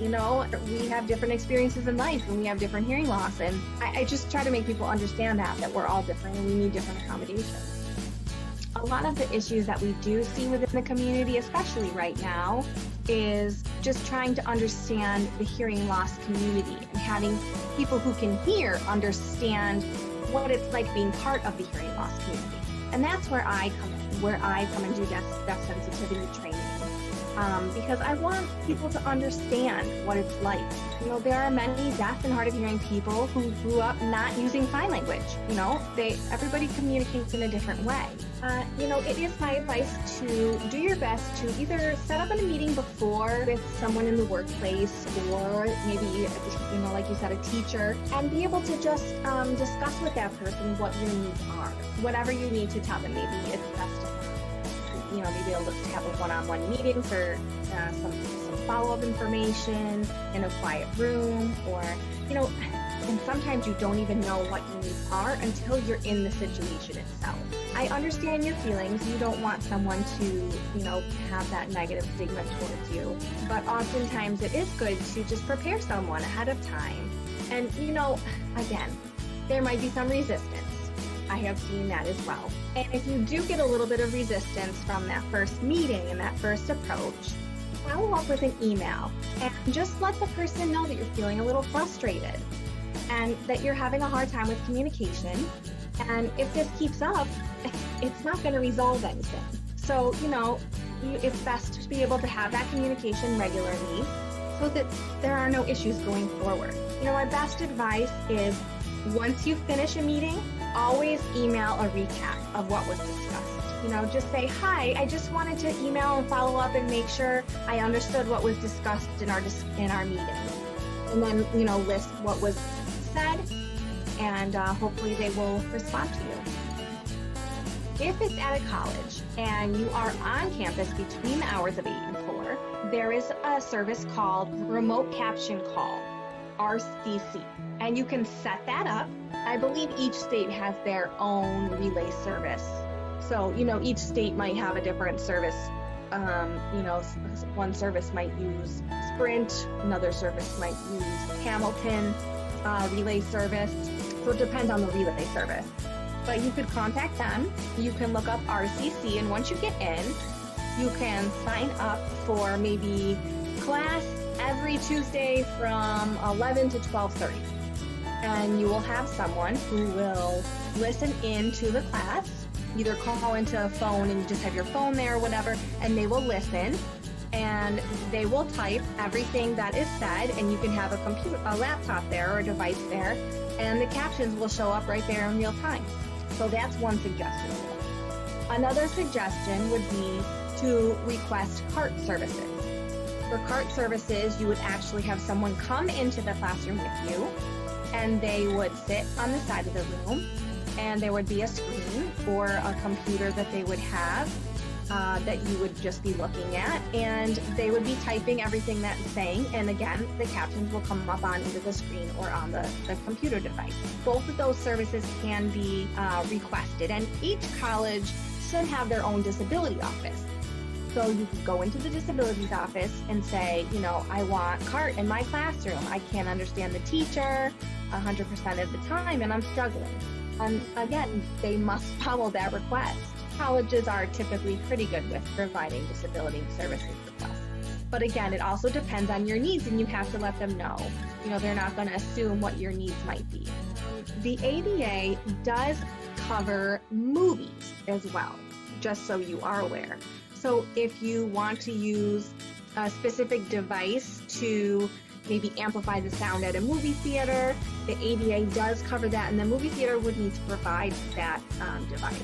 we have different experiences in life and we have different hearing loss. And I just try to make people understand that we're all different and we need different accommodations. A lot of the issues that we do see within the community, especially right now, is just trying to understand the hearing loss community and having people who can hear understand what it's like being part of the hearing loss community. And that's where I come and do deaf sensitivity training. Because I want people to understand what it's like. There are many deaf and hard of hearing people who grew up not using sign language. Everybody communicates in a different way. It is my advice to do your best to either set up a meeting before with someone in the workplace or maybe, like you said, a teacher, and be able to just discuss with that person what your needs are. Whatever you need to tell them, maybe it's best to maybe able to have a one-on-one meeting for some follow-up information in a quiet room, or, and sometimes you don't even know what your needs are until you're in the situation itself. I understand your feelings. You don't want someone to, have that negative stigma towards you, but oftentimes it is good to just prepare someone ahead of time. And, again, there might be some resistance. I have seen that as well. And if you do get a little bit of resistance from that first meeting and that first approach, follow up with an email and just let the person know that you're feeling a little frustrated and that you're having a hard time with communication. And if this keeps up, it's not going to resolve anything. So, it's best to be able to have that communication regularly so that there are no issues going forward. My best advice is once you finish a meeting, always email a recap of what was discussed. Just say, hi, I just wanted to email and follow up and make sure I understood what was discussed in our meeting. And then, list what was said, and hopefully they will respond to you. If it's at a college and you are on campus between the hours of 8 and 4, there is a service called Remote Caption Call, RCC, and you can set that up. I believe each state has their own relay service. So, each state might have a different service. One service might use Sprint, another service might use Hamilton relay service. So it depends on the relay service. But you could contact them. You can look up RCC, and once you get in, you can sign up for maybe class every Tuesday from 11 to 12:30. And you will have someone who will listen in to the class, either call into a phone and you just have your phone there or whatever, and they will listen and they will type everything that is said, and you can have a laptop there or a device there, and the captions will show up right there in real time. So that's one suggestion. Another suggestion would be to request CART services. For CART services, you would actually have someone come into the classroom with you, and they would sit on the side of the room, and there would be a screen or a computer that they would have that you would just be looking at, and they would be typing everything that's saying, and again, the captions will come up on either the screen or on the computer device. Both of those services can be requested, and each college should have their own disability office. So you could go into the disabilities office and say, I want CART in my classroom. I can't understand the teacher 100% of the time, and I'm struggling. And again, they must follow that request. Colleges are typically pretty good with providing disability services requests. But again, it also depends on your needs, and you have to let them know. They're not going to assume what your needs might be. The ADA does cover movies as well, just so you are aware. So if you want to use a specific device to maybe amplify the sound at a movie theater, the ADA does cover that, and the movie theater would need to provide that device.